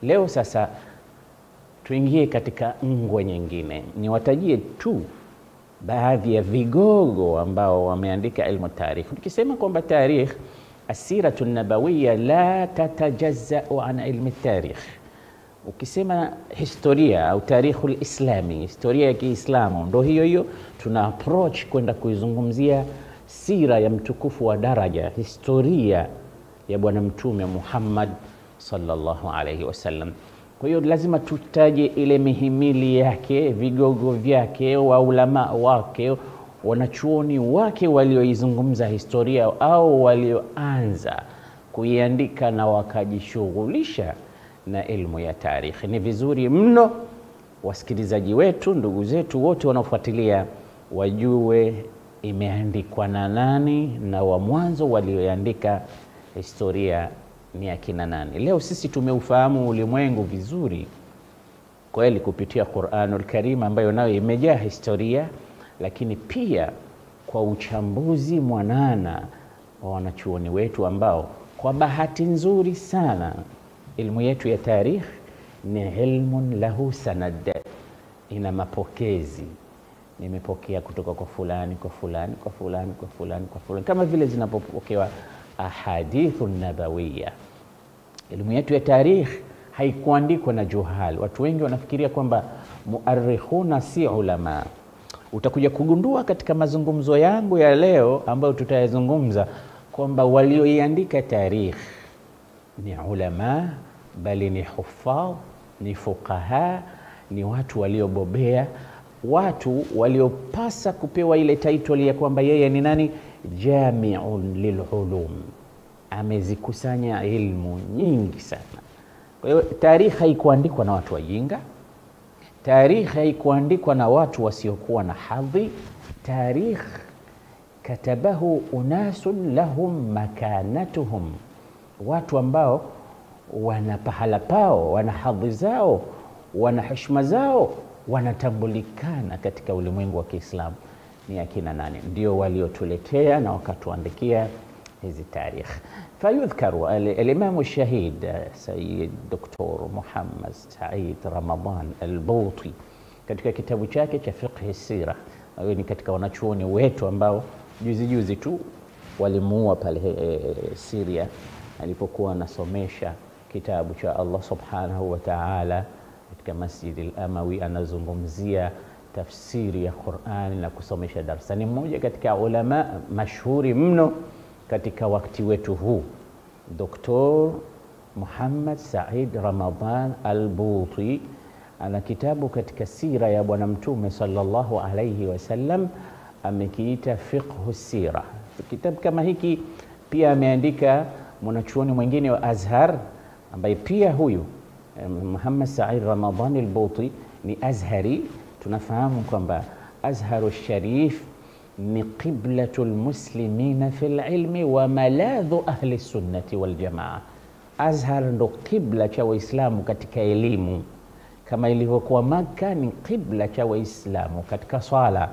Leo sasa tuingie katika ngwe nyingine. Niwatajie tu baadhi ya vigogo ambao wameandika ilmu tarikh. Tukisema kwamba tarikh, asiratu nabawiyya la tatajazzau an ilmi tarikh. Ukisema historia au tarikhul islami, historia ya Kiislamu, ndo hiyo hiyo tuna approach kwenda kuizungumzia sira ya mtukufu wa daraja, historia ya Bwana Mtume Muhammad sallallahu alayhi wasallam. Kwa hiyo lazima tutaje ile mihimili yake, vigogo vyake, wa ulama wake, wanachuoni wake walioizungumza historia au walioanza kuiandika na wakajishughulisha na ilmu ya tarikhi. Ni vizuri mno wasikilizaji wetu, ndugu zetu wote wanaofuatilia wajue imeandikwa na nani na wa mwanzo walioandika historia ni akina nani. Leo sisi tumeufahamu ulimwengu vizuri kweli kupitia Qur'anul Karim ambayo nayo imejaa historia, lakini pia kwa uchambuzi mwanana wa wanachuoni wetu ambao kwa bahati nzuri sana ilmu yetu ya tarikh ni ilmun lahu sanad, ina mapokezi. Nimepokea kutoka kwa fulani, kwa fulani, kwa fulani, kwa fulani, kwa fulani, kama vile zinapopokewa ahadithu nabawiyya. Elimu yetu ya tarikh haikuandikwa na juhal. Watu wengi wanafikiria kwamba muarrikhuna si ulama. Utakuja kugundua katika mazungumzo yangu ya leo ambayo tutayazungumza kwamba walioiandika tarikh ni ulama, bali ni huffadh, ni fuqaha, ni watu waliobobea, watu waliopasa kupewa ile title ya kwamba yeye ni nani? Jami'un lilulum, amezikusanya ilmu nyingi sana. Kwa hiyo tarikh haikuandikwa na watu wajinga, tarikh haikuandikwa na watu wasiokuwa na hadhi. Tarikh katabahu unasun lahum makanatuhum, watu ambao wana pahala pao, wana hadhi zao, wana heshima zao, wanatambulikana katika ulimwengu wa Kiislamu. Ni akina nani? Ndio waliotuletea na wakatuandikia hizi tarikh. Fayudhkaru al-Imam al-Shahid Sayyid Dr. Muhammad Said Ramadan al-Buti katika kitabu chake cha Fiqh as-Sira. Huyo ni katika wanachuoni wetu ambao juzi tu walimuua pale Syria alipokuwa anasomesha kitabu cha Allah subhanahu wa ta'ala katika Masjid al-Amawi, anazungumzia tafsiri ya Qur'an na kusomesha darasa. Ni mmoja katika ulama mashuhuri mno katika wakati wetu huu, Dr. Muhammad Said Ramadan al-Buti. Ana kitabu katika sira ya Bwana Mtume sallallahu alayhi wasallam, amekiita Fiqh as-Sira. Kitabu kama hiki pia ameandika mwanachuoni mwingine wa Azhar ambaye pia huyu Muhammad Said Ramadan al-Buti ni Azhari. Tunafahamu kwamba Azharu Sharif ni qiblatul muslimina fil ilmi wa maladhu ahli sunnati wal jamaa. Azhar ndo qibla cha Waislamu katika elimu, kama ilivyokuwa Makka ni qibla cha Waislamu katika swala,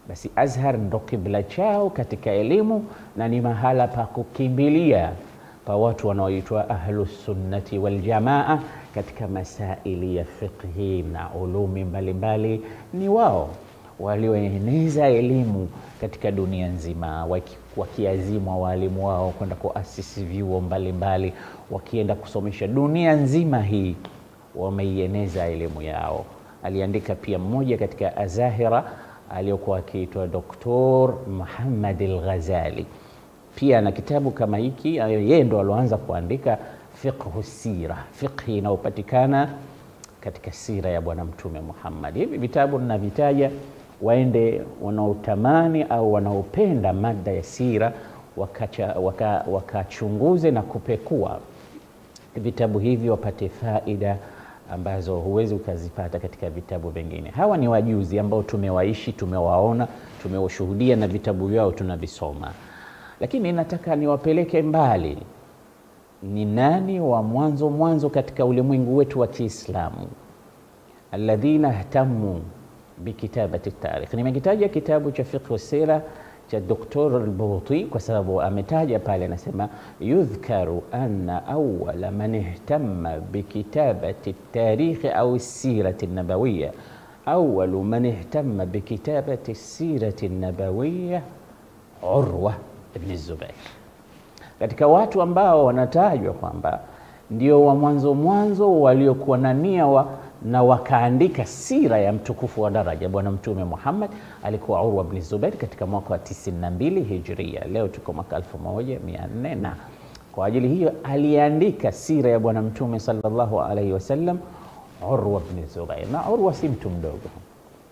basi Azhar ndo qibla chao katika elimu na ni mahala pa kukimbilia pa watu wanaoitwa ahlus sunnati wal jamaa katika masaili ya fiqhi na ulumi mbalimbali. Ni wao walioeneza elimu katika dunia nzima, wakiazimwa walimu wao kwenda kuasisi vyuo mbalimbali, wakienda kusomesha dunia nzima hii, wameieneza elimu yao. Aliandika pia mmoja katika Azahira aliyokuwa akiitwa Dr. Muhammad al-Ghazali, pia na kitabu kama hiki. Yeye ndo alianza kuandika fiqh as-sira, fiqh inayopatikana katika sira ya Bwana Mtume Muhammad. Hivi vitabu ninavitaja, waende wanaotamani au wanaopenda mada ya sira wakachunguze na kupekua vitabu hivi, wapate faida ambazo huwezi ukazipata katika vitabu vingine. Hawa ni wajuzi ambao tumewaishi, tumewaona, tumewashuhudia na vitabu vyao tunavisoma. Lakini nataka niwapeleke mbali. Ni nani wa mwanzo katika ulimwengu wetu wa Kiislamu alladhina ihtammu bikitabati tarikh? Nimekitaja kitabu cha Fiqh as-Sira cha Dr. al-Buti, kwa sababu ametaja pale, anasema yudhkaru anna awwala man ihtamma bikitabati at-tarikh au as-sirati an-nabawiyya, awwalu man ihtamma bikitabati as-sirati an-nabawiyya Urwa ibn Zubair. Katika watu ambao wanatajwa kwamba ndio wa mwanzo waliokuwa na nia na wakaandika sira ya mtukufu wa daraja Bwana Mtume Muhammad, alikuwa Urwa ibn Zubair katika mwaka wa 92 Hijria. Leo tuko mwaka 1400, na kwa ajili hiyo aliandika sira ya Bwana Mtume sallallahu alaihi wasallam Urwa ibn Zubair. Na Urwa si mtu mdogo,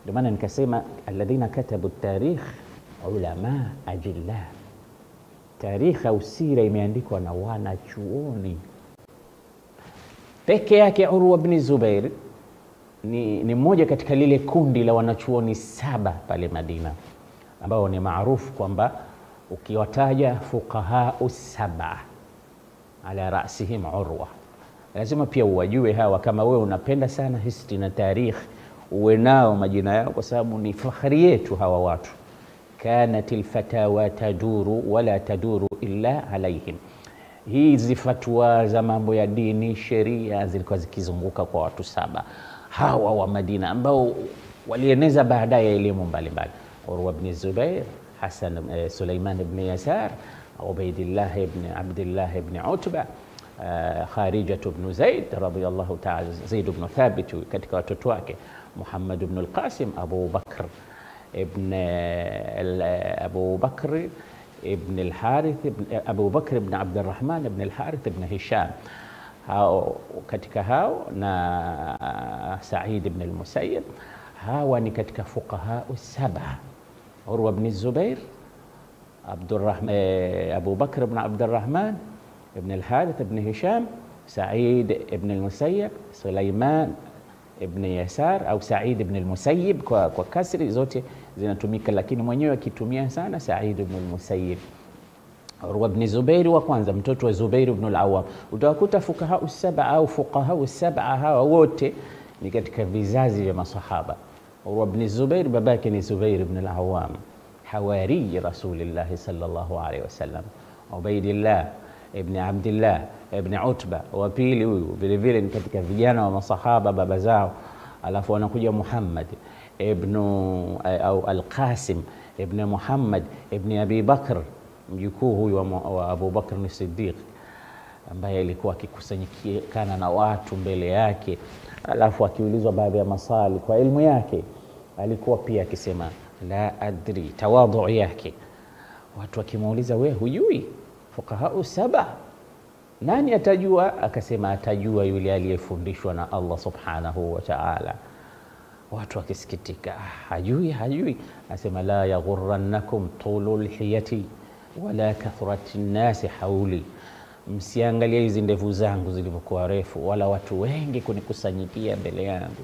ndio maana nikasema alladhina katabu at-tarikh ulama ajillah. Tarikh au sira imeandikwa na wanachuoni peke yake. Urwa ibn Zubair ni mmoja katika lile kundi la wanachuoni 7 pale Madina, ambao ni maarufu kwamba ukiwataja fuqaha 7 ala rasihim Urwa, lazima pia uwajue hawa. Kama wewe unapenda sana history na tarikh, uwe nao majina yao, kwa sababu ni fahari yetu hawa watu. Kanat alfatawa taduru wala taduru illa alaihim. Hizi fatwa za mambo ya dini, sheria zilikuwa zikizunguka kwa watu 7 hawa wa Madina, ambao walieneza baadaye elimu mbalimbali. Urwa ibn Zubair, Sulaiman ibn Yasar, Ubaydillah ibn Abdullah ibn Utba, Kharijah ibn Zaid radiyallahu ta'ala, Zaid ibn Thabit katika watoto wake, Muhammad ibn al-Qasim, Abu Bakr ibn al-Harith, Abu Bakr ibn Abdurrahman ibn al-Harith ibn Hisham, hao katika hao, na Sa'id ibn al-Musayyib. Hawa ni katika fuqaha 7. Urwa ibn Zubair, Abu Bakr ibn Abdurrahman ibn al-Harith ibn Hisham, Sa'id ibn al-Musayyib, Sulaiman ibn Yasar au Sa'id ibn al-Musayyib, kwa kasri zote zinatumika, lakini mwenyewe akitumia sana Sa'id ibn al-Musayyib. Urwa ibn Zubair wa kwanza, mtoto wa Zubair ibn al-Awwam. Utawakuta fuqaha 7 au fuqaha 7 hawa wote ni katika vizazi vya masahaba. Urwa ibn Zubair babake ni Zubair ibn al-Awwam, hawari Rasulillah sallallahu alaihi wasallam. Ubaydillah ibn Abdullah ibn Utba wa pili, huyu vile vile ni katika vijana wa masahaba baba zao. Alafu anakuja Muhammad ibn au al-Qasim ibn Muhammad ibn Abi Bakr, mjukuu huyu wa Abu Bakr as-Siddiq, ambaye alikuwa akikusanyikana na watu mbele yake, alafu akiulizwa baadhi ya maswali kwa elimu yake alikuwa pia akisema la adri, tawadhu yake. Watu wakimuuliza, we hujui fuqaha 7, nani atajua? Akasema atajua yule aliyefundishwa na Allah subhanahu wa ta'ala. Watu wakisikitika, hajui. Asema la yaghurrannakum tulul hiyati wala kathrati nnasi hauli, msiangalia hizi ndevu zangu zilivyokuwa refu, wala watu wengi kunikusanyikia mbele yangu.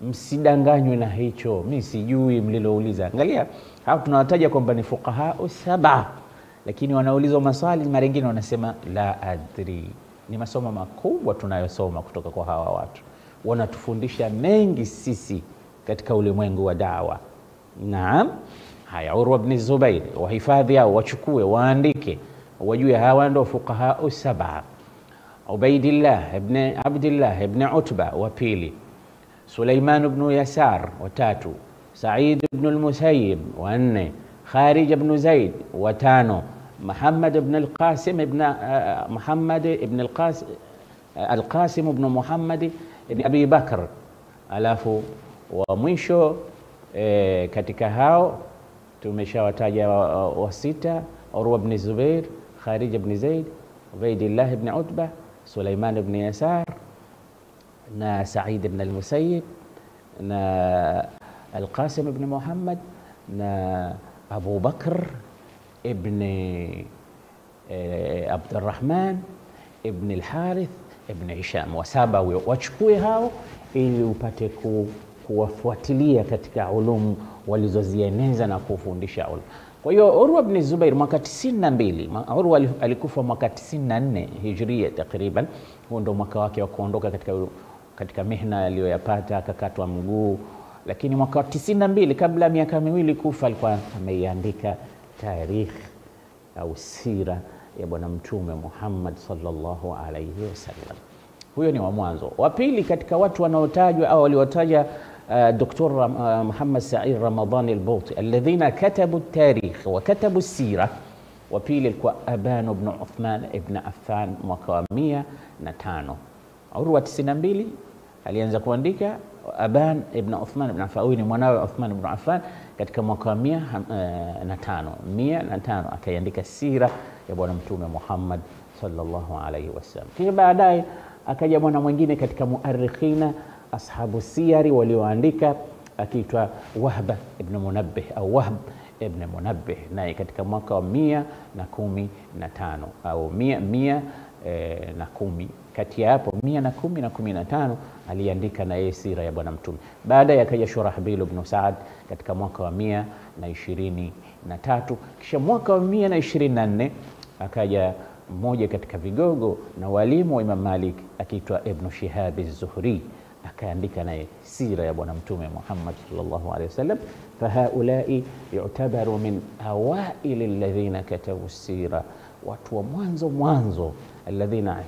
Msidanganywe na hicho, mimi sijui mlilouliza. Angalia, hao tunawataja kwamba ni fuqaha 7, lakini wanaulizwa maswali mara nyingine wanasema la adri. Ni masomo makubwa tunayosoma kutoka kwa hawa watu, wanatufundisha mengi sisi katika ulimwengu wa dawa. Naam. Haya, Urwa ibn Zubair wahifadhi hao, wachukue waandike, wajue hawa ndio fuqaha 7. Ubaydillah ibn Abdullah ibn Utba wa pili, Sulaiman ibn Yasar wa 3, Sa'id ibn al-Musayyib wa 4, Kharij ibn Zaid wa 5, Muhammad ibn al-Qasim ibn Muhammad ibn al-Qasim ibn Muhammad ibn Abi Bakr. Alafu wa mwisho katika hao tumeshawataja wa 6, Urwa ibn Zubair, Kharij ibn Zaid, Ubaydillah ibn Utba, Sulaiman ibn Yasar, na Sa'id ibn al-Musayyib, na al-Qasim ibn Muhammad, na Abu Bakr ibn Abdurrahman ibn al-Harith ibn Hisham. Wa 7 wachukue hao ili upate kuwafuatilia katika ulumu walizozieneza na kufundisha ulumu. Kwa hiyo Urwa ibn Zubair mwaka 92, Urwa alikufa mwaka 94 Hijria takriban. Huo ndo mwaka wake wa kuondoka katika mihna aliyoyapata, akakatwa mguu lakini mwaka 92 kabla miaka miwili kufa alikuwa ameiandika tarikh au sira ya bwana mtume Muhammad sallallahu alayhi wasallam. Huyo ni wa mwanzo. Wa pili katika watu wanaotajwa au waliotaja Dr. Muhammad Said Ramadhani al-Bouti alladhina katabu at-tarikh wa katabu as-sira. Wa pili alikuwa Aban ibn Uthman ibn Affan mwaka wa 105. Urwa 92 alianza kuandika, Aban ibn Uthman ibn Affan huyu ni mwanawe Uthman ibn Affan katika mwaka wa 105 akaiandika sira ya bwana mtume Muhammad sallallahu alayhi wasallam. Kisha baadaye akaja mwana mwingine katika muarrikhina ashabu siyari walioandika akiitwa Wahb ibn Munabbih au Wahb ibn Munabbih, naye katika mwaka wa 115 au 110 kati ya hapo 110 na 15 aliandika na yeye sira ya bwana mtume. Baadaye akaja Shurahbil ibn Saad katika mwaka wa 123. Kisha mwaka wa 124 akaja mmoja katika vigogo na walimu wa Imam Malik akiitwa Ibn Shihab az-Zuhri, akaandika naye sira ya bwana mtume Muhammad sallallahu alaihi wasallam. Fahaulai yu'tabaru min awail alladhina katabu sira, watu wa mwanzo alladhina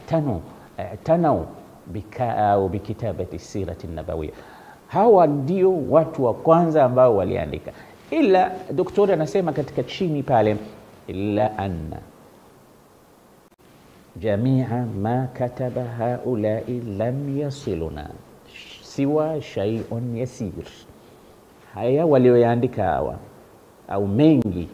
i'tanau bikitabati sirati nabawiyya. Hawa ndio watu wa kwanza ambao waliandika. Ila daktari anasema katika chini pale, illa anna jamia ma kataba haulai lam yasiluna siwa shay'un yasir. Haya walioandika hawa au mengi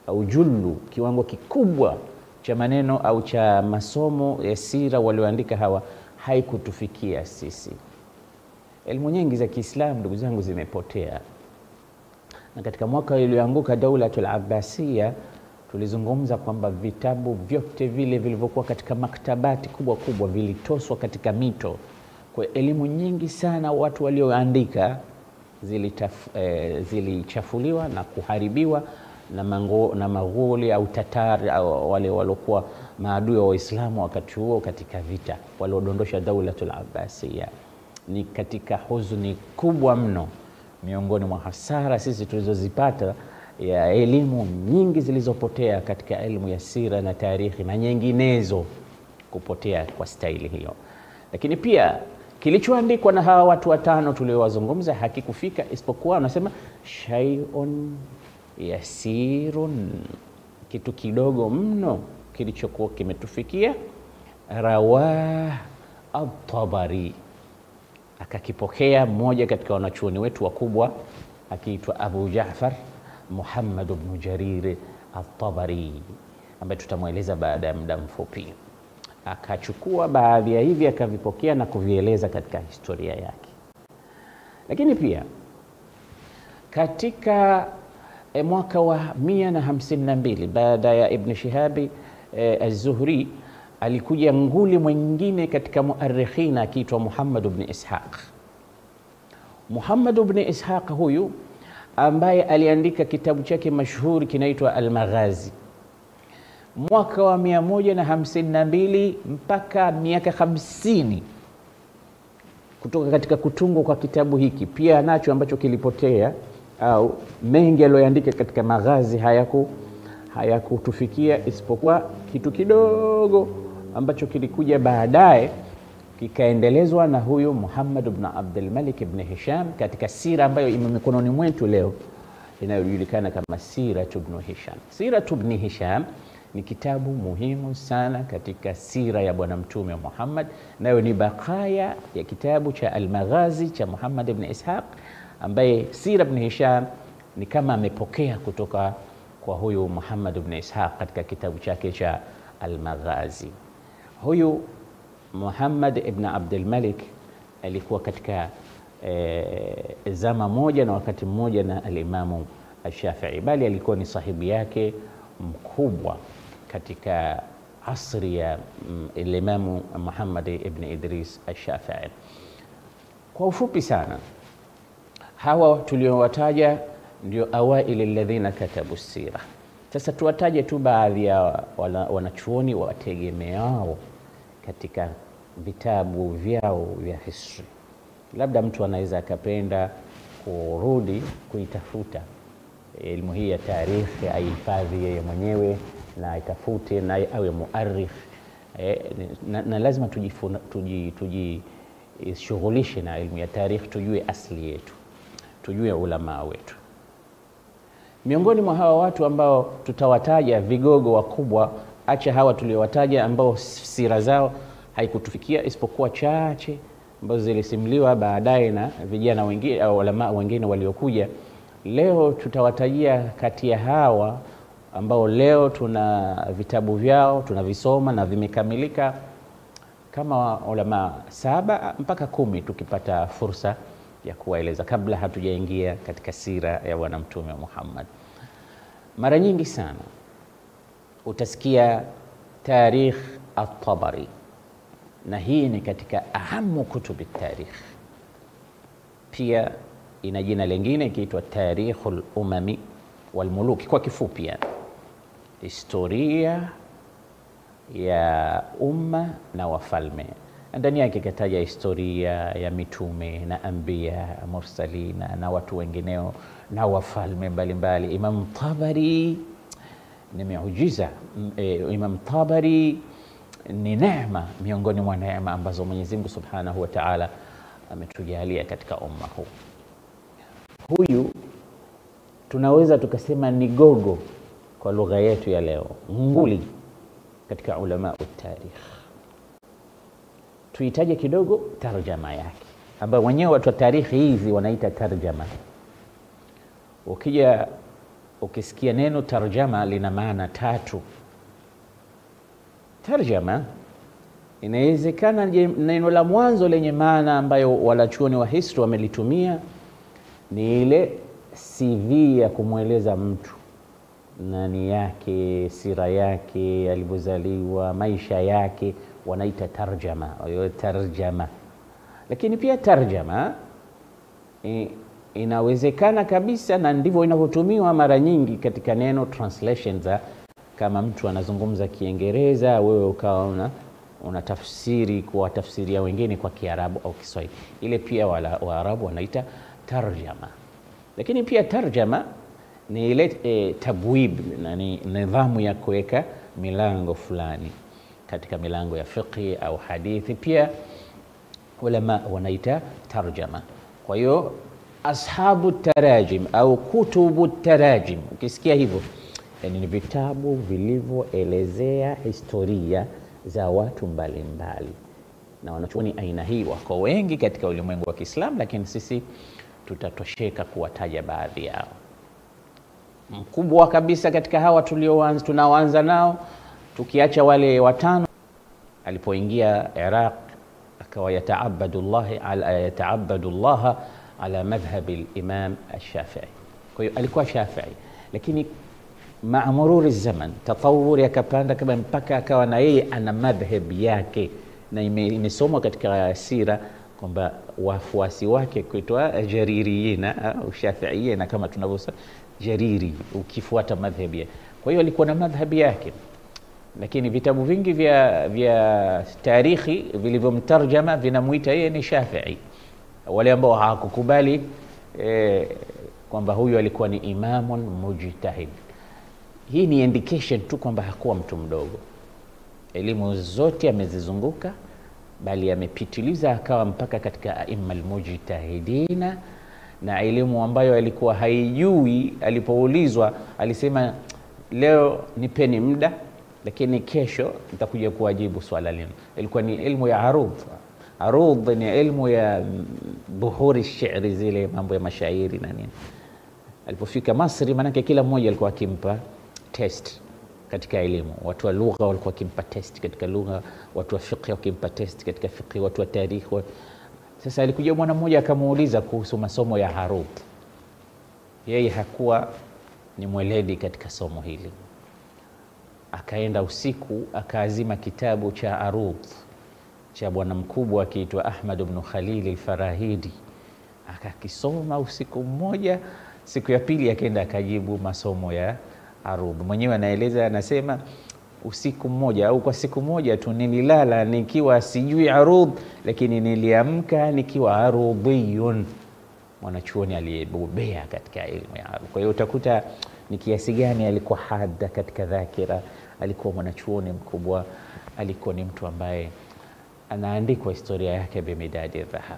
au jullu, kiwango kikubwa cha maneno au cha masomo ya sira walioandika hawa haikutufikia sisi. Elimu nyingi za Kiislamu ndugu zangu zimepotea. Na katika mwaka ulioanguka Daulatul Abbasiyya tulizungumza kwamba vitabu vyote vile vilivyokuwa katika maktabati kubwa kubwa vilitoswa katika mito. Kwa elimu nyingi sana watu walioandika zilichafuliwa na kuharibiwa na Maghuli au Tatari au wale waliokuwa maadui wa Waislamu wakati huo katika vita waliodondosha Daulatul Abbasiyya. Ni katika huzuni kubwa mno miongoni mwa hasara sisi tulizozipata ya elimu nyingi zilizopotea katika elimu ya sira na tarikhi na nyinginezo kupotea kwa staili hiyo. Lakini pia kilichoandikwa na hawa watu watano tuliowazungumza hakikufika, isipokuwa anasema shay'un yasirun, kitu kidogo mno kilichokuwa kimetufikia. Rawah at-Tabari, akakipokea mmoja katika wanachuoni wetu wakubwa akiitwa Abu Ja'far Muhammad ibn Jarir at-Tabari, ambaye tutamweleza baada ya muda mfupi. Akachukua baadhi ya hivi akavipokea na kuvieleza katika historia yake. Lakini pia katika mwaka wa 152 baada ya Ibn Shihabi az-Zuhri alikuja nguli mwingine katika muarrikhina akiitwa Muhammad ibn Ishaq. Muhammad ibn Ishaq huyu ambaye aliandika kitabu chake mashuhuri kinaitwa Al-Maghazi mwaka wa 152 mpaka miaka 50 kutoka katika kutungwa kwa kitabu hiki. Pia nacho ambacho kilipotea au mengi aliyoandika katika Maghazi hayakutufikia, isipokuwa kitu kidogo ambacho kilikuja baadaye kikaendelezwa na huyu Muhammad ibn Abdul Malik ibn Hisham katika sira ambayo imo mikononi mwetu leo inayojulikana kama Siratu ibn Hisham. Siratu ibn Hisham ni kitabu muhimu sana katika sira ya bwana mtume Muhammad, nayo ni bakaya ya kitabu cha Al-Maghazi cha Muhammad ibn Ishaq, ambaye Sira ibn Hisham ni kama amepokea kutoka kwa huyu Muhammad ibn Ishaq katika kitabu chake cha Al-Maghazi. Huyu Muhammad ibn Abdul Malik alikuwa katika zama moja na wakati mmoja na al-Imamu al-Shafi'i, bali alikuwa ni sahibi yake mkubwa katika asri ya al-Imamu Muhammad ibn Idris al-Shafi'i. Kwa ufupi sana, hawa tuliowataja ndio awail alladhina katabu sira. Sasa tuwataje tu baadhi ya wanachuoni wategemeao katika vitabu vyao vya history. Labda mtu anaweza akapenda kurudi kuitafuta elimu hii ya tarikhi, aihifadhi yeye mwenyewe na aitafute na awe muarikh. Na lazima tujishughulishe na elimu ya tarikhi, tujue asili yetu, tujue ulama wetu. Miongoni mwa hawa watu ambao tutawataja vigogo wakubwa, acha hawa tuliowataja ambao sira zao haikutufikia isipokuwa chache ambazo zilisimliwa baadaye na vijana wengine au ulama wengine waliokuja. Leo tutawatajia kati ya hawa ambao leo tuna vitabu vyao tunavisoma na vimekamilika kama ulama 7 mpaka 10 tukipata fursa ya kuwaeleza, kabla hatujaingia katika sira ya Bwana Mtume Muhammad. Mara nyingi sana utasikia Tarikh at-Tabari, na hii ni katika ahamu kutubi tarikh. Pia ina jina lingine ikiitwa Tarikhul Umami wal Muluki, kwa kifupi yani historia ya umma na wafalme. Ndani yake kataja historia ya mitume na anbiya mursalina na watu wengineo na wafalme mbalimbali. Imam Tabari ni miujiza. Imam Tabari ni neema miongoni mwa neema ambazo Mwenyezi Mungu Subhanahu wa Ta'ala ametujalia katika umma huu. Huyu tunaweza tukasema ni gogo kwa lugha yetu ya leo, nguli katika ulama wa tarikh. Tuitaje kidogo tarjama yake, ambayo wenyewe watu wa tarikhi hizi wanaita tarjama. Ukija ukisikia neno tarjama lina maana 3. Tarjama inawezekana neno la mwanzo lenye maana ambayo walachuoni wa history wamelitumia ni ile CV ya kumweleza mtu, nani yake, sira yake, alivyozaliwa, maisha yake, wanaita tarjama. Tarjama. Lakini pia tarjama inawezekana kabisa, na ndivyo inavyotumiwa mara nyingi katika neno translation za, kama mtu anazungumza Kiingereza wewe ukawa unatafsiri kwa tafsiria wengine kwa Kiarabu au Kiswahili, ile pia Waarabu wanaita tarjama. Lakini pia tarjama ni ile tabwib, ni nidhamu ya kuweka milango fulani katika milango ya fiqh au hadithi, pia ulama wanaita tarjama. Kwa hiyo ashabu tarajim au kutubu tarajim, ukisikia hivyo yani ni vitabu vilivyoelezea historia za watu mbalimbali. Na wanachuoni aina hii wako wengi katika ulimwengu wa Kiislamu, lakini sisi tutatosheka kuwataja baadhi yao. Mkubwa kabisa katika hawa tunaoanza nao, tukiacha wale watano, alipoingia Iraq akawa yataabadu Allah ala madhhab al-Imam al-Shafi'i. Kwa hiyo alikuwa Shafi'i, lakini maa mururi zaman tatawuri akapanda kama mpaka akawa na yeye ana madhhab yake, na imesomwa katika sira kwamba wafuasi wake kuitwa jaririyina au shafi'iyina kama tunavyosema jariri, ukifuata madhhabi yake. Kwa hiyo alikuwa na madhhabi yake, lakini vitabu vingi vya tarikhi vilivyomtarjama vinamuita yeye ni Shafi'i. Wale ambao hawakukubali kwamba huyu alikuwa ni imamun mujtahid, hii ni indication tu kwamba hakuwa mtu mdogo. Elimu zote amezizunguka, bali amepitiliza akawa mpaka katika aimmal mujtahidina, na elimu ambayo alikuwa haijui, alipoulizwa alisema leo nipeni muda, lakini kesho nitakuja kuwajibu swala lenu. Ilikuwa ni elimu ya arudh. Arudh ni elimu ya buhuri shairi, zile mambo ya mashairi na nini. Alipofika Masri, manake kila mmoja alikuwa akimpa test katika elimu. Watu wa lugha walikuwa wakimpa test katika lugha, watu wa fiqh wakimpa test katika fiqh, watu wa tarikh. Sasa alikuja mwana mmoja akamuuliza kuhusu masomo ya arudh. Yeye hakuwa ni mweledi katika somo hili. Akaenda usiku akaazima kitabu cha arudh cha bwana mkubwa akiitwa Ahmad ibn Khalil al-Farahidi, akakisoma usiku mmoja. Siku ya pili akaenda akajibu masomo ya arudh. Mwenyewe anaeleza, anasema usiku mmoja au kwa siku moja tu nililala nikiwa sijui arudh, lakini niliamka nikiwa arudhiyun. mwanachuoni aliyebobea katika elimu ya Arabu. Kwa hiyo utakuta ni kiasi gani alikuwa hada katika dhakira, alikuwa mwanachuoni mkubwa, alikuwa ni mtu ambaye anaandikwa historia yake bimidadi dhahab.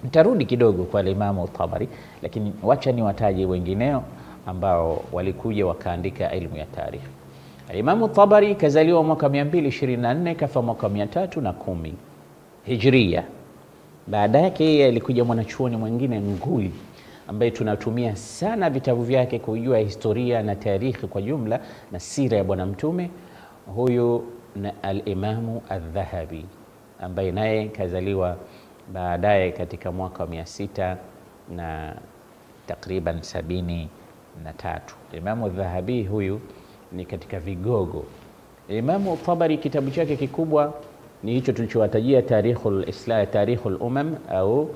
Nitarudi kidogo kwa Imam Tabari, lakini wacha niwataje wengineo ambao walikuja wakaandika elimu ya tarikh. Imam Tabari kazaliwa mwaka 224, kafa mwaka 310 Hijria. Baada yake yeye alikuja mwanachuoni mwingine nguli ambaye tunatumia sana vitabu vyake kujua historia na tarikhi kwa jumla na sira ya bwana mtume. Huyu na al-Imamu al-Dhahabi ambaye naye kazaliwa baadaye katika mwaka 600 na takriban 73. Imamu al-Dhahabi huyu ni katika vigogo. Imamu Tabari kitabu chake kikubwa ni hicho tulichowatajia, Tarikhul Islam, Tarikhul Umam au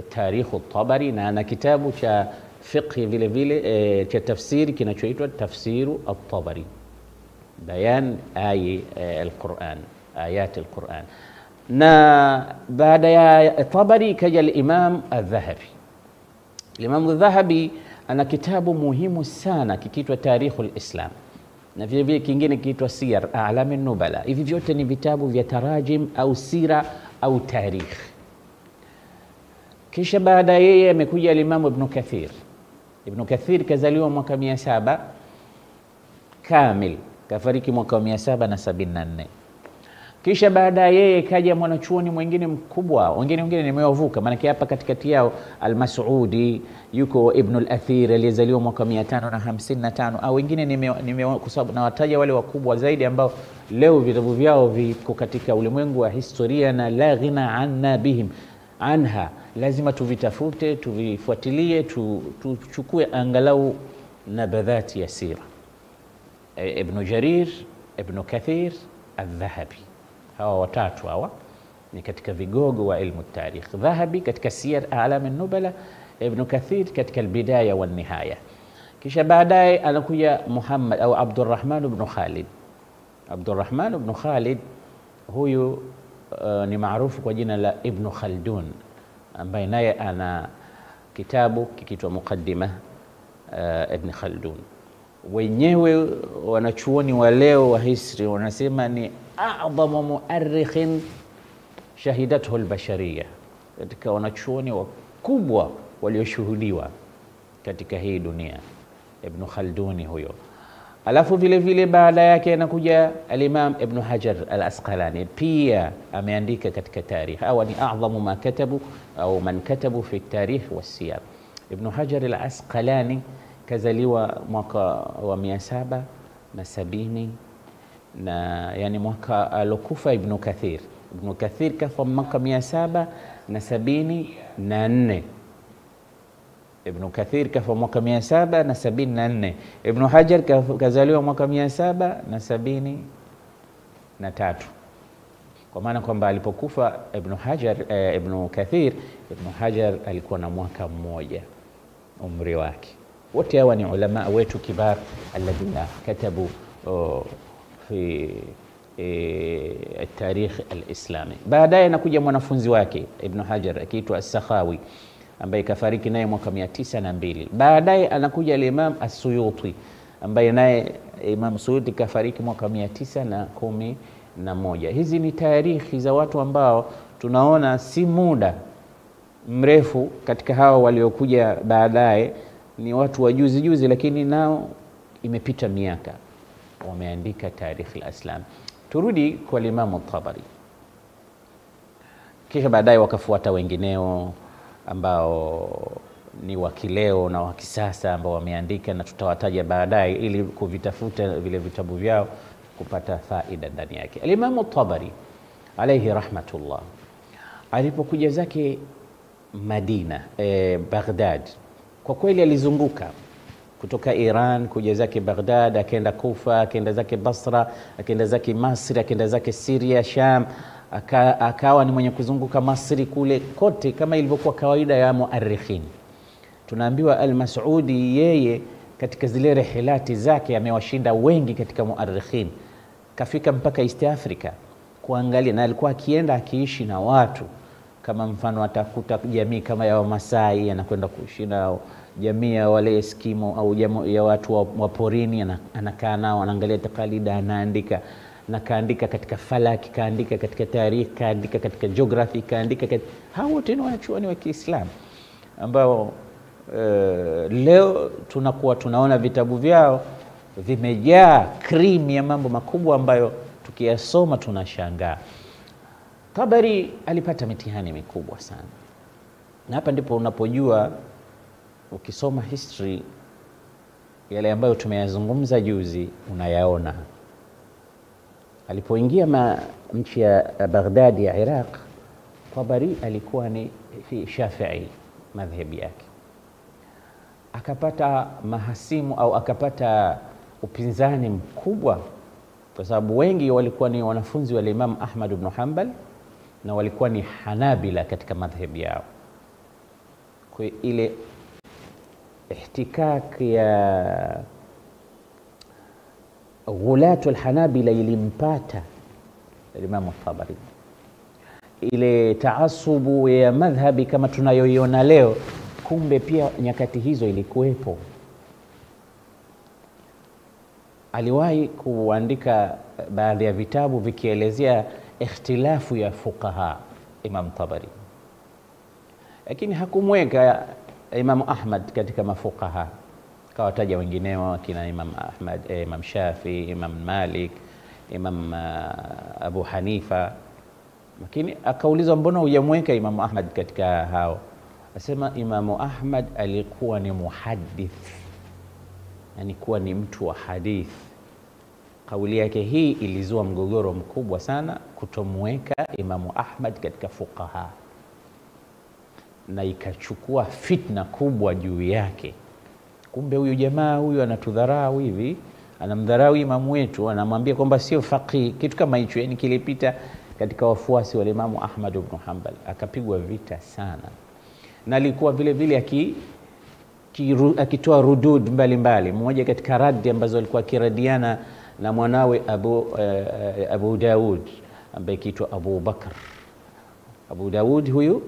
Tarikhu Tabari, na ana kitabu cha fiqh vile vile cha tafsiri kinachoitwa Tafsiru al-Tabari, bayan al-Quran, ayat al-Quran. Na baada ya Tabari kaja al-Imam al-Dhahabi. Imam al-Dhahabi ana kitabu muhimu sana kikiitwa Tarikhul Islam, na vile vile kingine kiitwa Siyar A'lam an-Nubala. Hivi vyote ni vitabu vya tarajim au sira au tarikh. Kisha baada yeye amekuja al-Imam Ibn Kathir. Ibn Kathir kazaliwa mwaka 700 kamil, kafariki mwaka 774. Kisha baada yeye kaja mwanachuoni mwingine mkubwa, wengine nimewavuka maana hapa katikati yao al-Mas'udi, yuko Ibn al-Athir aliyezaliwa mwaka 555, au wengine kwa sababu nawataja wale wakubwa zaidi ambao leo vitabu vyao viko katika ulimwengu wa historia na la ghina anna bihim anha, lazima tuvitafute, tuvifuatilie, tuchukue angalau nabadhati ya sira. Ibn Jarir, Ibn Kathir, al-Dhahabi, hawa watatu hawa ni katika vigogo wa ilmu tarikh. Dhahabi katika Siyar A'lam an-Nubala, Ibn Kathir katika al-Bidaya wa an-Nihaya. Kisha baadaye anakuja Muhammad au Abdurrahman ibn Khalid. Abdurrahman ibn Khalid huyu ni maarufu kwa jina la Ibn Khaldun, ambaye naye ana kitabu kikiitwa Muqaddimah Ibn Khaldun. Wenyewe wanachuoni wa leo wa history wanasema ni a'dhamu mu'arrikhin shahidathu al-bashariyah, katika wanachuoni wakubwa walioshuhudiwa katika hii dunia, Ibn Khalduni huyo. Alafu vile vile baada yake anakuja al-Imam Ibn Hajar al-Asqalani, pia ameandika katika tarikh. Hawa ni a'dhamu ma katabu au man katabu fi tarikh wa siyar. Ibn Hajar al-Asqalani kazaliwa mwaka wa 770 na yani mwaka alokufa Ibn Kathir. Ibn Kathir kafa mwaka 774. Ibn Kathir kafa mwaka 774. Ibn Hajar kazaliwa mwaka 773, kwa maana kwamba alipokufa Ibn Kathir, Ibn Hajar alikuwa na mwaka mmoja umri wake. Wote hawa ni ulama wetu kibar alladhina katabu fi tarikh al-islami. Baadaye anakuja mwanafunzi wake Ibn Hajar akiitwa As-Sakhawi, ambaye kafariki naye mwaka 902. Baadaye anakuja al-Imam As-Suyuti, ambaye naye Imam Suyuti kafariki mwaka 911. Hizi ni tarikhi za watu ambao tunaona si muda mrefu katika hao waliokuja baadaye, ni watu wa juzi, lakini nao imepita miaka wameandika tarikh al-Islam. Turudi kwa Imam Tabari. Kisha baadaye wakafuata wengineo ambao ni wakileo na wa kisasa ambao wameandika, na tutawataja baadaye ili kuvitafuta vile vitabu vyao kupata faida ndani yake. Al-Imam Tabari alayhi rahmatullah alipokuja zake Madina, Baghdad, kwa kweli alizunguka kutoka Iran kuja zake Baghdad, akaenda Kufa, akaenda zake Basra, akaenda zake Masri, akaenda zake Syria, Sham, akawa ni mwenye kuzunguka Masri kule kote kama ilivyokuwa kawaida ya muarrikhin. Tunaambiwa al-Mas'udi yeye katika zile rehilati zake amewashinda wengi katika muarrikhin, kafika mpaka East Africa kuangalia, na alikuwa akienda akiishi na watu kama mfano atakuta jamii kama ya Wamasai anakwenda kuishi nao, jamii ya wale Eskimo au jamii ya watu wa porini anakaa nao, anaangalia takalida, anaandika na kaandika katika falaki, kaandika katika tarikh, kaandika katika geography, kaandika hao wote ni wanachuoni wa Kiislamu ambao leo tunakuwa tunaona vitabu vyao vimejaa cream ya mambo makubwa ambayo tukiyasoma tunashangaa. Tabari alipata mitihani mikubwa sana, na hapa ndipo unapojua ukisoma history yale ambayo tumeyazungumza juzi unayaona. Alipoingia nchi ya Baghdad ya Iraq, Tabari alikuwa ni Shafi'i madhhabi yake, akapata mahasimu au akapata upinzani mkubwa, kwa sababu wengi walikuwa ni wanafunzi wa Imam Ahmad ibn Hanbal na walikuwa ni Hanabila katika madhhabi yao. Kwa ile ihtikak ya ghulatu al-Hanabila ilimpata Imam Tabari. Ile taasubu ya madhhabi kama tunayoiona leo, kumbe pia nyakati hizo ilikuwepo. Aliwahi kuandika baadhi ya vitabu vikielezea ikhtilafu ya fuqaha Imam Tabari, lakini hakumweka Imam Ahmad katika mafuqaha, kawataja wengineo kina Imam Ahmad, Imam Shafi, Imam Malik, Imam Abu Hanifa. Lakini akaulizwa mbona hujamweka Imam Ahmad katika hao? Asema Imam Ahmad alikuwa ni muhaddith, yani kuwa ni mtu wa hadith. Kauli yake hii ilizua mgogoro mkubwa sana kutomweka Imam Ahmad katika fuqaha, na ikachukua fitna kubwa juu yake. Kumbe huyu jamaa huyu anatudharau hivi, anamdharau imamu wetu, anamwambia kwamba sio faqih, kitu kama hicho. Yani kilipita katika wafuasi wa Imam Ahmad ibn Hanbal, akapigwa vita sana, na alikuwa vile vile akitoa rudud mbalimbali. Mmoja katika radi ambazo alikuwa akiradiana na mwanawe Abu Daud ambaye kiitwa Abu Bakr. Abu Daud huyu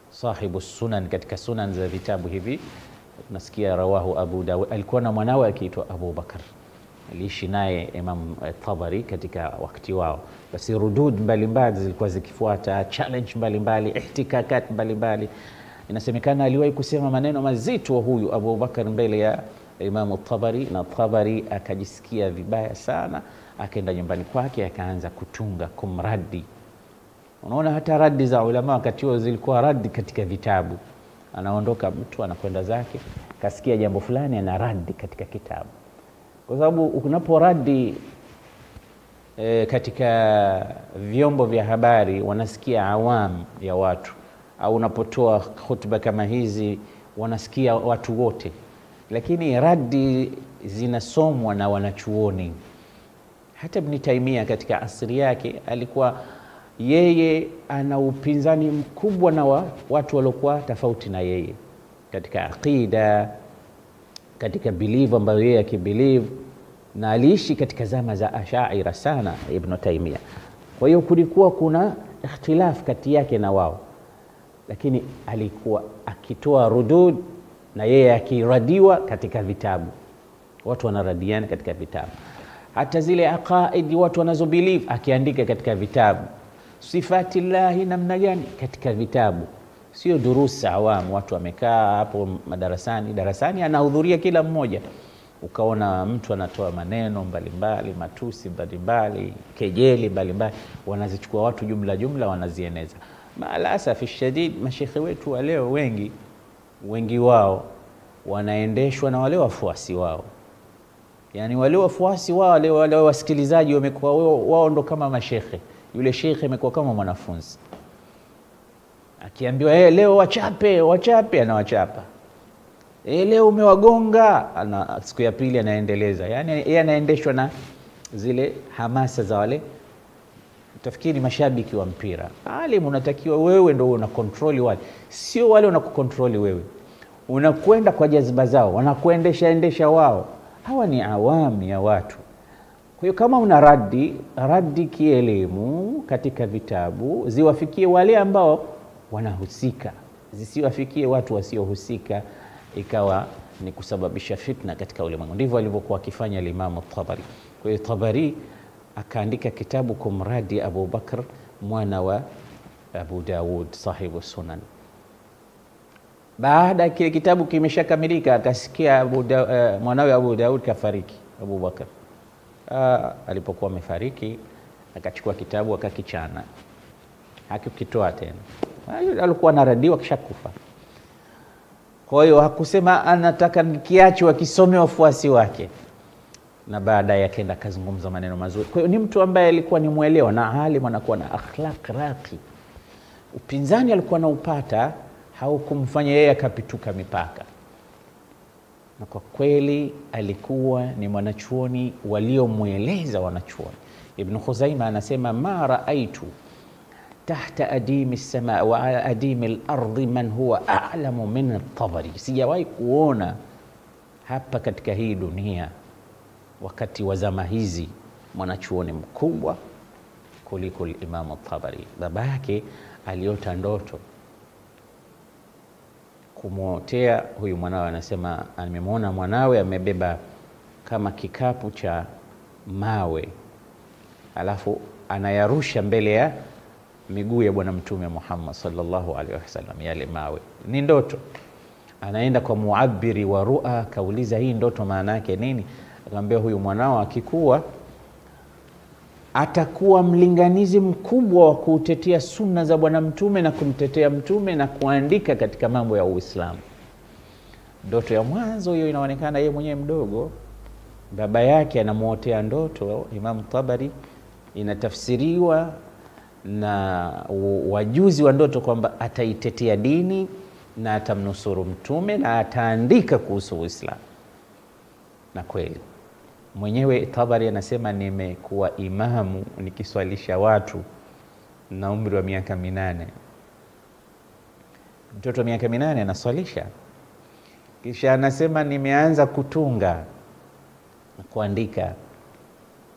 sahibu sunan, katika sunan za vitabu hivi nasikia rawahu Abu Daud, alikuwa na mwanawe akiitwa Abu Bakr, aliishi naye Imam Tabari katika wakati wao. Basi rudud mbalimbali zilikuwa zikifuata, challenge mbalimbali, ihtikakat mbalimbali. Inasemekana aliwahi kusema maneno mazito huyu Abu Bakr mbele ya Imam Tabari, na Tabari akajisikia vibaya sana, akaenda nyumbani kwake akaanza kutunga kumradi. Unaona hata radi za ulama wakati huo zilikuwa radi katika vitabu. Anaondoka mtu anakwenda zake, kasikia jambo fulani, ana radi katika kitabu. Kwa sababu unaporadi katika vyombo vya habari wanasikia awam ya watu, au unapotoa khutba kama hizi wanasikia watu wote, lakini radi zinasomwa na wanachuoni. Hata Ibn Taymiyyah katika asri yake alikuwa yeye ana upinzani mkubwa na watu waliokuwa tofauti na yeye katika aqida, katika belief ambayo yeye akibelieve, na aliishi katika zama za Ash'ari sana Ibn Taymiyyah. Kwa hiyo kulikuwa kuna ikhtilaf kati yake na wao, lakini alikuwa akitoa rudud na yeye akiradiwa katika vitabu. Watu wanaradiana katika vitabu, hata zile aqaidi watu wanazobilieve akiandika katika vitabu. Sifati llahi namna gani katika vitabu, sio durusa awamu watu wamekaa hapo darasani anahudhuria kila mmoja, ukaona mtu anatoa maneno mbalimbali, matusi mbalimbali, kejeli mbalimbali, wanazichukua watu jumla wanazieneza. Maalasaf shadid, mashekhe wetu wa leo wengi wao wanaendeshwa na wale wafuasi wao. Yani wale wafuasi wao, wale wasikilizaji wamekuwa wao ndo kama mashekhe. Yule shekhe amekuwa kama mwanafunzi, akiambiwa leo wachape anawachapa. Leo umewagonga, siku ya pili anaendeleza. Yani yeye anaendeshwa na zile hamasa za wale, utafikiri mashabiki wa mpira. Alim unatakiwa wewe ndio una control wale, sio wale unakukontrol wewe. Unakwenda kwa jaziba zao, wanakuendesha wao. Hawa ni awami ya watu. Kwa hiyo kama una radi kielimu katika vitabu, ziwafikie wale ambao wanahusika, zisiwafikie watu wasiohusika, ikawa ni kusababisha fitna katika ulimwengu. Ndivyo alivyokuwa akifanya Imam Tabari. Kwa hiyo Tabari akaandika kitabu kumradi Abu Bakr mwana wa Abu Daud sahibu sunan. Baada kile kitabu kimeshakamilika, akasikia mwanawe Abu Daud kafariki, Abu Bakr. Alipokuwa amefariki, akachukua kitabu akakichana, hakukitoa tena. Alikuwa anaradiwa kishakufa. Kwa hiyo hakusema anataka kiache wakisome wafuasi wake, na baadaye akaenda kazungumza maneno mazuri. Kwa hiyo ni mtu ambaye alikuwa ni muelewa na alim, anakuwa na akhlaq raqi. Upinzani alikuwa na upata, haukumfanya yeye akapituka mipaka. Na kwa kweli alikuwa ni mwanachuoni waliomueleza wanachuoni. Ibn Khuzaimah anasema ma raaitu tahta adimi as-samaa wa adimi al-ardi man huwa a'lamu min at-Tabari. Sijawahi kuona hapa katika hii dunia wakati wa zama hizi mwanachuoni mkubwa kuliko Imam at-Tabari. Baba yake aliota ndoto kumwotea huyu mwanawe, anasema amemwona mwanawe amebeba kama kikapu cha mawe, alafu anayarusha mbele ya miguu ya bwana Mtume Muhammad sallallahu alaihi wasallam. Yale mawe ni ndoto. Anaenda kwa muabiri wa ru'a, kauliza hii ndoto maana yake nini? Akamwambia huyu mwanao akikuwa atakuwa mlinganizi mkubwa wa kutetea sunna za bwana Mtume na kumtetea Mtume na kuandika katika mambo ya Uislamu. Ndoto ya mwanzo hiyo inaonekana yeye mwenyewe mdogo, baba yake anamuotea ndoto. Imam Tabari inatafsiriwa na wajuzi wa ndoto kwamba ataitetea dini na atamnusuru Mtume na ataandika kuhusu Uislamu. Na kweli mwenyewe Tabari anasema nimekuwa imamu nikiswalisha watu na umri wa miaka 8. Mtoto wa miaka 8 anaswalisha. Kisha anasema nimeanza kutunga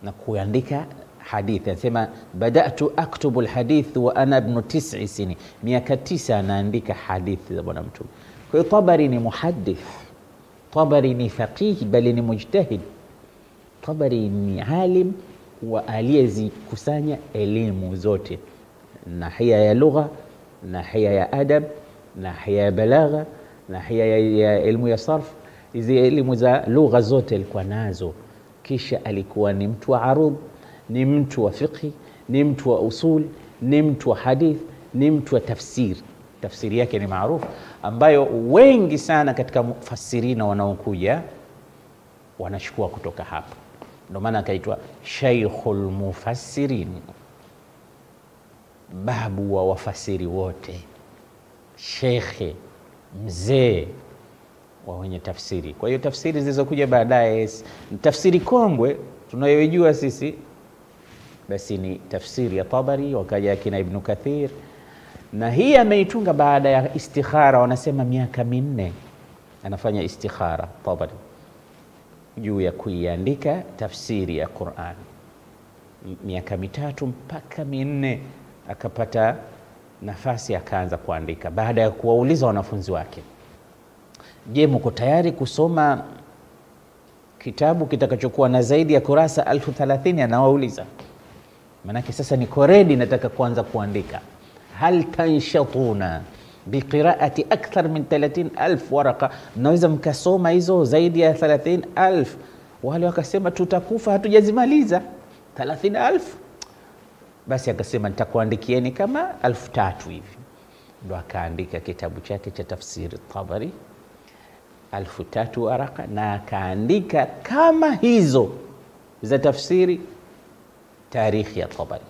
na kuandika hadithi. Anasema badatu aktubu alhadith wa ana ibn 9 sini. Miaka 9 anaandika hadithi za bwana Mtume. Kwa hiyo Tabari ni muhaddith, Tabari ni faqih, bali ni mujtahid. Tabari ni alim wa aliyezikusanya elimu zote, nahia ya lugha, nahia ya adab, nahia ya balagha, nahia ya ilmu ya sarf. Hizi elimu za lugha zote alikuwa nazo. Kisha alikuwa ni mtu wa arud, ni mtu wa fiqh, ni mtu wa usul, ni mtu wa hadith, ni mtu wa tafsir. Tafsiri yake ni maarufu, ambayo wengi sana katika mufassirina wanaokuja wanachukua kutoka hapa. Ndio maana akaitwa Shaykhul Mufassirin, babu wa wafasiri wote, shekhe, mzee wa wenye tafsiri. Kwa hiyo tafsiri zilizokuja baadaye, tafsiri kongwe tunayojua sisi basi ni tafsiri ya Tabari, wakaja kina Ibn Kathir, na hii ameitunga baada ya istikhara. Wanasema miaka 4 anafanya istikhara Tabari juu ya kuiandika tafsiri ya Qur'an. Miaka 3 mpaka 4 akapata nafasi, akaanza kuandika baada ya kuwauliza wanafunzi wake, je, mko tayari kusoma kitabu kitakachokuwa na zaidi ya kurasa 1030? Anawauliza, manake sasa niko ready, nataka kuanza kuandika. Hal tanshatuna biqiraati akthar min 30,000 waraqa, mnaweza mkasoma hizo zaidi ya 30,000? Wale wakasema tutakufa hatujazimaliza 30,000. Basi akasema nitakuandikieni kama 3,000 hivi. Ndo akaandika kitabu chake cha tafsiri Tabari 3,000 waraqa, na akaandika kama hizo za tafsiri tarikhi ya Tabari.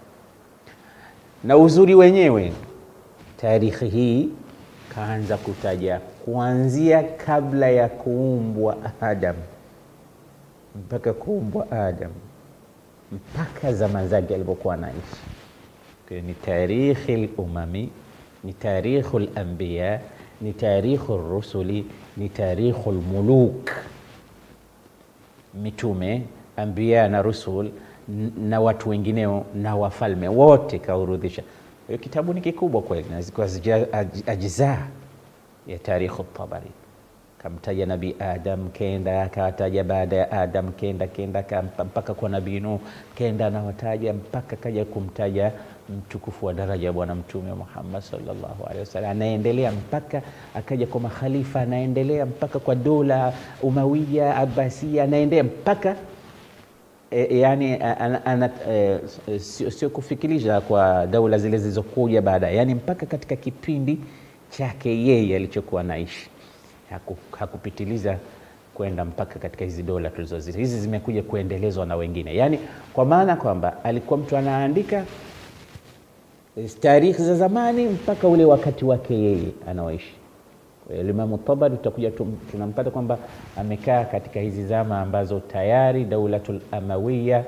Na uzuri wenyewe, tarikhi hii kaanza kutaja kuanzia kabla ya kuumbwa Adam mpaka kuumbwa Adam, mpaka zama zake alipokuwa anaishi. Ni tarikhi al-umami, ni tarikhi al-anbiya, ni tarikhi ar-rusuli, ni tarikhi al-muluk. Mitume, anbiya na rusul na watu wengineo na wafalme wote kaurudhisha. Hiyo kitabu ni kikubwa kweli, na ziko ajza ya Tarikh at-Tabari. Kamtaja Nabii Adam, kenda akataja baada ya Adam, kenda mpaka kwa Nabii Nuh, kenda anawataja mpaka kaja kumtaja mtukufu wa daraja Bwana Mtume Muhammad sallallahu alaihi wasallam. Anaendelea mpaka akaja kwa makhalifa, anaendelea mpaka kwa dola Umawiya, Abbasiya, anaendelea mpaka yani sio kufikirisha kwa daula zile zilizokuja baada, yani mpaka katika kipindi chake yeye alichokuwa naishi. Hakupitiliza kwenda mpaka katika hizi dola tulizozizi. Hizi zimekuja kuendelezwa na wengine. Yani kwa maana kwamba alikuwa mtu anaandika tarikhi za zamani mpaka ule wakati wake yeye anaoishi. Imam Tabari tutakuja tunampata kwamba amekaa katika hizi zama ambazo tayari Daulatul Amawiya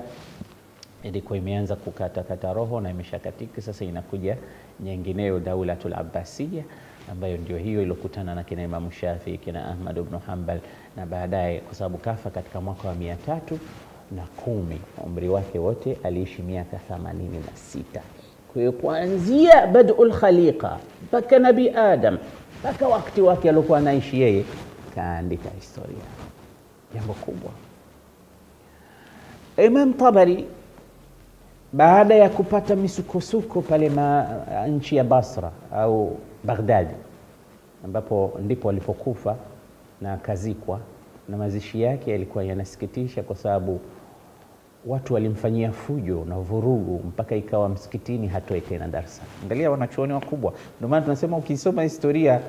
ilikuwa imeanza kukata roho na imeshakatika. Sasa inakuja nyingineyo Daulatul Abbasiya, ambayo ndio hiyo ilokutana na kina Imam Shafi'i, kina Ahmad ibn Hanbal, na baadaye kwa sababu kafa katika mwaka wa 310, umri wake wote aliishi miaka 86. Kwa hiyo kuanzia bad'ul khaliqa mpaka Nabii Adam mpaka wakati wake alikuwa anaishi yeye, kaandika historia. Jambo kubwa. Imam Tabari baada ya kupata misukosuko pale nchi ya Basra au Baghdad, ambapo ndipo alipokufa na akazikwa, na mazishi yake yalikuwa yanasikitisha kwa sababu watu walimfanyia fujo na vurugu mpaka ikawa msikitini hatoe tena darasa. Angalia wanachuoni wakubwa. Ndio maana tunasema ukisoma historia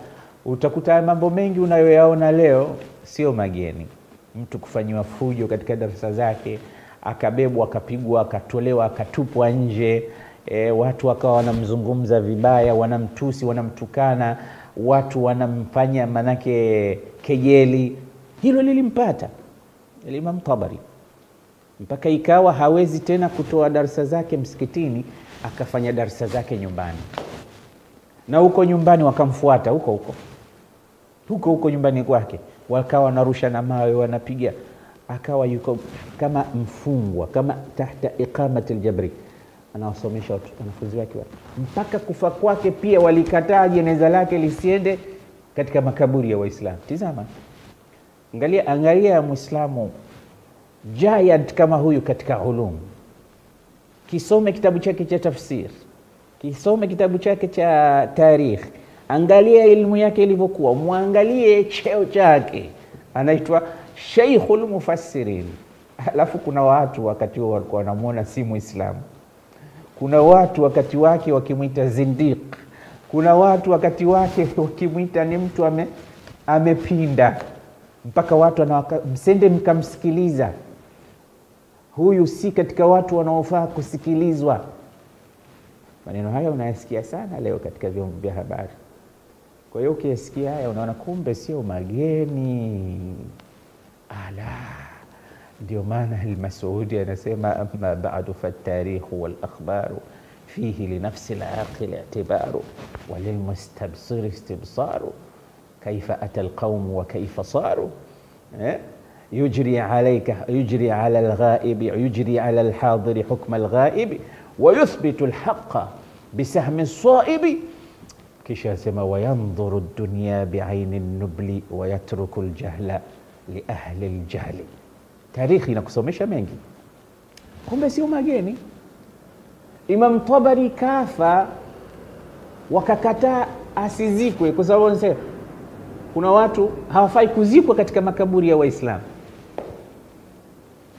utakuta mambo mengi unayoyaona leo sio mageni. Mtu kufanywa fujo katika darasa zake, akabebwa, akapigwa, akatolewa, akatupwa nje, watu wakawa wanamzungumza vibaya, wanamtusi, wanamtukana, watu wanamfanya manake kejeli. Hilo lilimpata Imam Tabari mpaka ikawa hawezi tena kutoa darasa zake msikitini, akafanya darasa zake nyumbani. Na huko nyumbani wakamfuata huko nyumbani kwake, wakawa wanarusha na mawe, wanapiga, akawa yuko kama mfungwa, kama tahta iqamati aljabri, anawasomesha wanafunzi wake mpaka kufa kwake. Pia walikataa jeneza lake lisiende katika makaburi ya Waislamu. Tizama, angalia Muislamu giant kama huyu katika ulum, kisome kitabu chake cha tafsir, kisome kitabu chake cha tarikh, angalia elimu yake ilivyokuwa, muangalie cheo chake, anaitwa Sheikhul Mufassirin. Alafu kuna watu wakati huo walikuwa wanamuona si Muislamu, kuna watu wakati wake wakimuita zindiq, kuna watu wakati wake wakimuita ni mtu amepinda, mpaka watu msende mkamsikiliza, huyu si katika watu wanaofaa kusikilizwa. Maneno haya unayasikia sana leo katika vyombo vya habari. Kwa hiyo ukisikia haya unaona kumbe sio mageni. Ndio maana al-Mas'udi anasema amma ba'du fa-tarikh wal-akhbar fihi li nafsi al-aqil i'tibaru wa lil-mustabsir istibsaru kayfa ata al-qawm wa kayfa saru يجري على الغائب يجري على الحاضر حكم الغائب ويثبت الحق بسهم الصائب kisha sema وينظر الدنيا بعين النبل ويترك الجهل لأهل الجهل. Tarikhi inakusomesha mengi, kumbe sio mageni. Imam Tabari kafa, wakakataa asizikwe kwa sababu wanasema kuna watu hawafai kuzikwa katika makaburi ya Waislamu.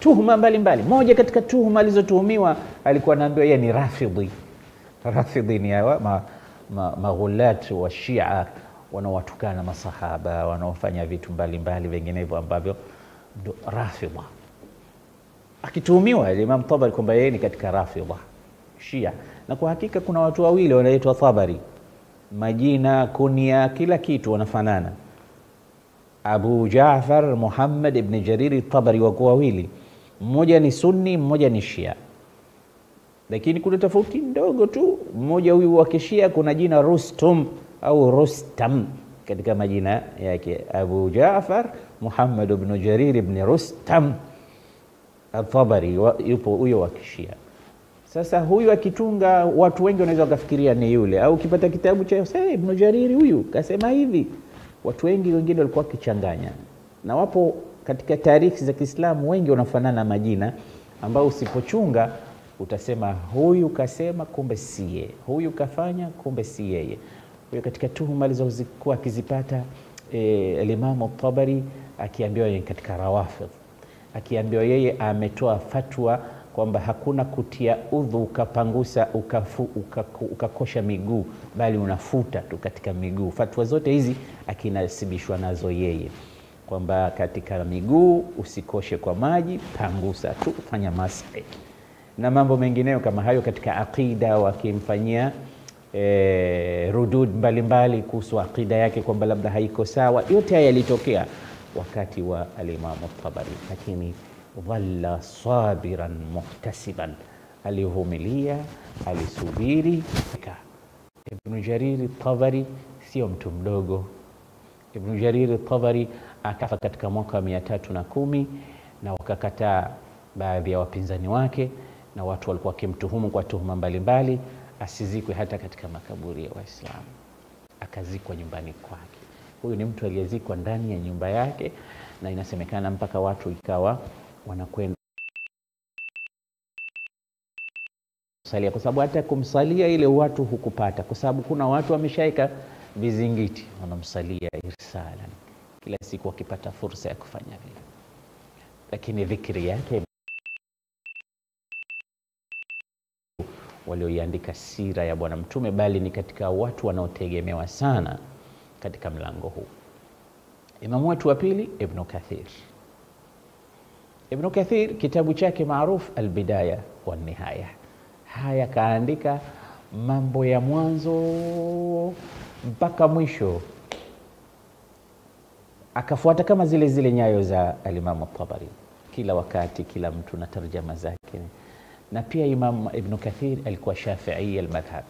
Tuhuma mbalimbali. Moja katika tuhuma alizotuhumiwa, alikuwa anaambiwa yeye ni Rafidhi. Rafidhi ni hawa maghulat wa Shia wanaowatukana masahaba, wanaofanya vitu mbalimbali vinginevyo ambavyo ndo Rafidha. Akituhumiwa Imam Tabari kwamba yeye ni katika Rafidha Shia. Na kwa hakika kuna watu wawili wanaitwa Tabari, majina, kunia, kila kitu wanafanana. Abu Jaafar Muhammad ibn Jarir Tabari wako wawili, mmoja ni Sunni, mmoja ni Shia, lakini kuna tofauti ndogo tu. Mmoja huyu wa Kishia kuna jina Rustum au Rustam katika majina yake, Abu Jaafar Muhammad ibn Jarir ibn Rustam al-Tabari, yupo huyo wa Kishia. Sasa huyu akitunga watu wengi wanaweza kufikiria ni yule, au ukipata kitabu cha Ibn Jariri huyu kasema hivi, watu wengi wengine walikuwa kichanganya. Na wapo katika taarikhi za Kiislamu wengi wanafanana majina ambao usipochunga utasema huyu kasema kumbe si yeye, huyu kafanya kumbe si yeye. Huyo katika tuhuma alizokuwa akizipata Imam al-Tabari akiambiwa yeye katika Rawafidh, akiambiwa yeye ametoa fatwa kwamba hakuna kutia udhu ukapangusa ukakosha miguu, bali unafuta tu katika miguu. Fatwa zote hizi akinasibishwa nazo yeye, kwamba katika miguu usikoshe kwa maji, pangusa tu, fanya masahi na mambo mengineyo kama hayo. Katika aqida wakimfanyia rudud mbalimbali kuhusu aqida yake kwamba labda haiko sawa. Yote haya yalitokea wakati wa al-Imam al-Tabari, lakini dhalla sabiran muhtasiban, alivumilia, alisubiri. Ibn Jarir al-Tabari sio mtu mdogo. Ibn Jarir al-Tabari akafa katika mwaka 310 na wakakataa baadhi ya wapinzani wake, na watu walikuwa wakimtuhumu kwa tuhuma mbalimbali asizikwe hata katika makaburi ya Waislamu, akazikwa nyumbani kwake. Huyu ni mtu aliyezikwa ndani ya nyumba yake, na inasemekana mpaka watu ikawa wanakwenda salia, kwa sababu hata kumsalia ile watu hukupata, kwa sababu kuna watu wameshaika vizingiti wanamsalia irsalan kila siku wakipata fursa ya kufanya vile. Lakini dhikri yake walioiandika sira ya Bwana Mtume, bali ni katika watu wanaotegemewa sana katika mlango huu. Imamu wetu wa pili Ibn Kathir. Ibn Kathir kitabu chake maarufu Al-Bidaya wa Nihaya, haya kaandika mambo ya mwanzo mpaka mwisho, akafuata kama zile nyayo za al-Imam al-Tabari, kila wakati kila mtu na tarjama zake. Na pia Imam Ibn Kathir alikuwa Shafi'i al-madhhab,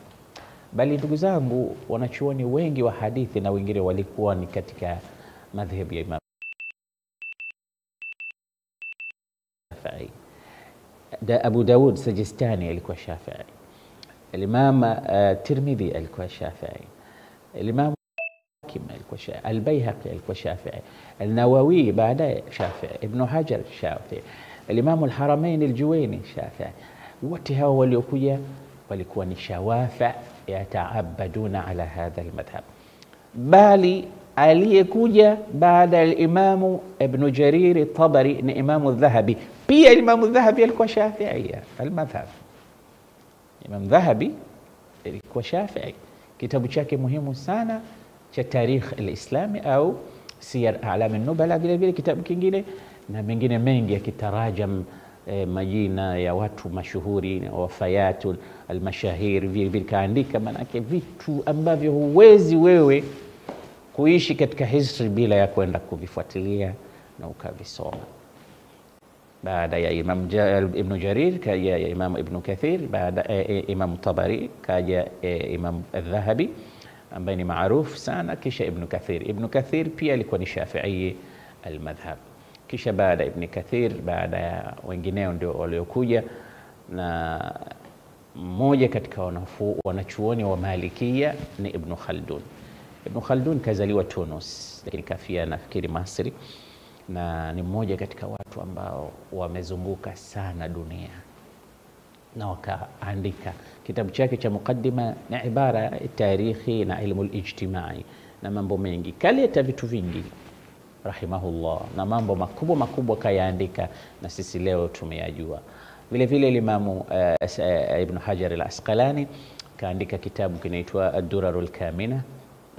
bali ndugu zangu wanachuoni wengi wa hadithi na wengine walikuwa ni katika madhhabi ya Imam Shafi'i. Abu Daud Sajistani alikuwa Shafi'i, al-Imam Tirmidhi alikuwa Shafi'i, al-Imam alikuwa Shafi'i, al-Bayhaqi alikuwa Shafi'i, al-Nawawi baadaye Shafi'i, Ibn Hajar Shafi'i, al-Imam al-Haramain al-Juwayni Shafi'i. Wote hao waliokuja walikuwa ni shawafa yataabaduna ala hadha al-madhhab. Bali aliyekuja baada ya al-Imam Ibn Jarir al-Tabari ni Imam al-Dhahabi. Pia Imam al-Dhahabi alikuwa Shafi'i al-madhhab. Imam Dhahabi alikuwa Shafi'i. Kitabu chake muhimu sana cha Tarikh al-Islami au Siyar A'lam an-Nubala, vile vile kitabu kingine na mengine mengi yakitarajam majina ya watu mashuhuri, wafayatul al-mashahir, vile vile kaandika manake vitu ambavyo huwezi wewe kuishi katika history bila ya kwenda kuvifuatilia na ukavisoma. Baada ya Imam Ibn Jarir kaja Imam Ibn Kathir, baada Imam Tabari kaja Imam al-Dhahabi ambaye ni maarufu sana, kisha Ibn Kathir. Ibn Kathir pia alikuwa ni Shafi'i al-madhhab. Kisha baada Ibn Kathir, baada ya wengineo ndio waliokuja, na mmoja katika wanachuoni wa Malikia ni Ibn Khaldun. Ibn Khaldun kazaliwa Tunis lakini kafia nafikiri Masri, na ni mmoja katika watu ambao wamezunguka sana dunia na wakaandika kitabu chake cha mukaddima na ibara tarikhi na ilmu al-ijtimai na mambo mengi, kaleta vitu vingi rahimahullah, na mambo makubwa kayaandika na sisi leo tumeyajua. Vile vile Imam Ibn Hajar al-Asqalani kaandika kitabu kinaitwa Ad-Durarul Kamina,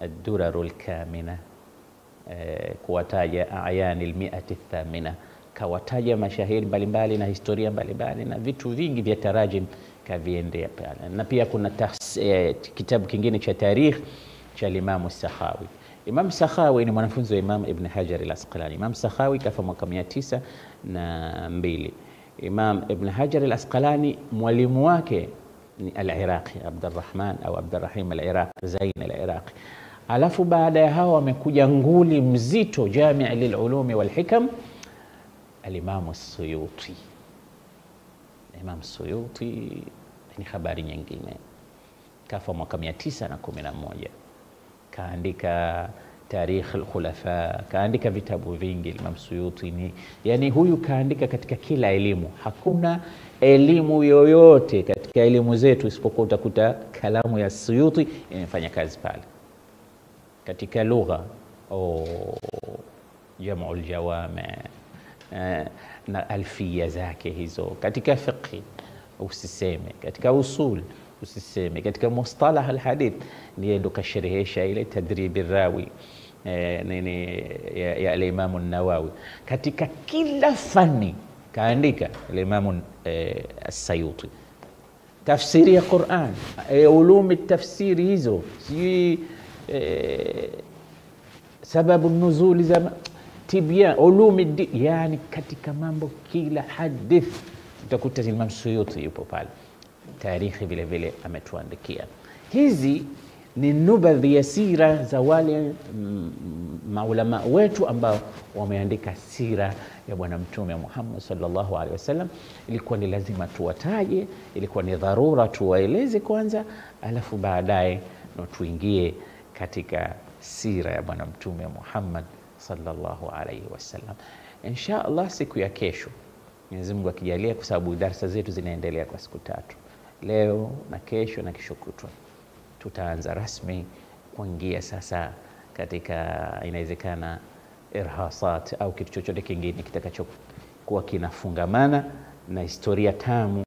Ad-Durarul Kamina, kuwataja ayani al-mi'ati thamina, kawataja mashahiri mbalimbali na historia mbalimbali na vitu vingi vya tarajim kaviendea pale. Na pia kuna kitabu kingine cha tarikh cha Imam Sakhawi. Imam Sakhawi ni mwanafunzi wa Imam Ibn Hajar al-Asqalani. Imam Sakhawi kafa mwaka 902. Imam Ibn Hajar al-Asqalani mwalimu wake ni al-Iraqi Abdurrahman au Abdurrahim al-Iraqi, Zain al-Iraqi. Alafu baada ya hao wamekuja nguli mzito Jami' lil-Ulum wal-Hikam, al-Imam as-Suyuti. Imam Suyuti ni habari nyingine. Kafa mwaka 911. Kaandika Tarikh al-Khulafa, kaandika vitabu vingi. Imam Suyuti ni yani, huyu kaandika katika kila elimu. Hakuna elimu yoyote katika elimu zetu isipokuwa utakuta kalamu ya Suyuti inafanya kazi pale. Katika lugha Jam'ul Jawami na alfia zake hizo, katika fiqh usiseme, katika usul usiseme, katika mustalah alhadith ndiye ndo kasherehesha ile Tadrib ar-Rawi ya al-Imam an-Nawawi. Katika kila fani kaandika al-Imam as-Suyuti. Tafsiri ya Qur'an, ulumi tafsiri hizo, si sababu nuzuli za tibyan, ulumi yani katika mambo kila hadith utakuta Imam Suyuti yupo pale. Tarikhi vile vile ametuandikia. Hizi ni nubadhi ya sira za wale maulama wetu ambao wameandika sira ya Bwana Mtume Muhammad sallallahu alaihi wasallam. Ilikuwa ni lazima tuwataje, ilikuwa ni dharura tuwaeleze kwanza, alafu baadaye ndo tuingie katika sira ya Bwana Mtume Muhammad sallallahu alaihi wasallam. Insha Allah siku ya kesho, Mwenyezi Mungu akijalia, kwa sababu darasa zetu zinaendelea kwa siku 3, leo na kesho na kesho kutwa, tutaanza rasmi kuingia sasa katika, inawezekana irhasat au kitu chochote kingine kitakachokuwa kinafungamana na historia tamu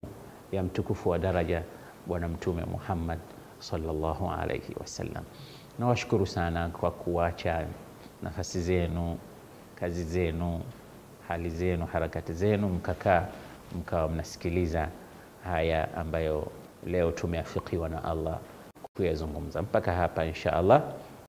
ya mtukufu wa daraja Bwana Mtume Muhammad sallallahu alaihi wasallam. Nawashukuru sana kwa kuacha nafasi zenu, kazi zenu, hali zenu, harakati zenu, mkawa mnasikiliza haya ambayo leo tumeafikiwa na Allah kuyazungumza. Mpaka hapa insha Allah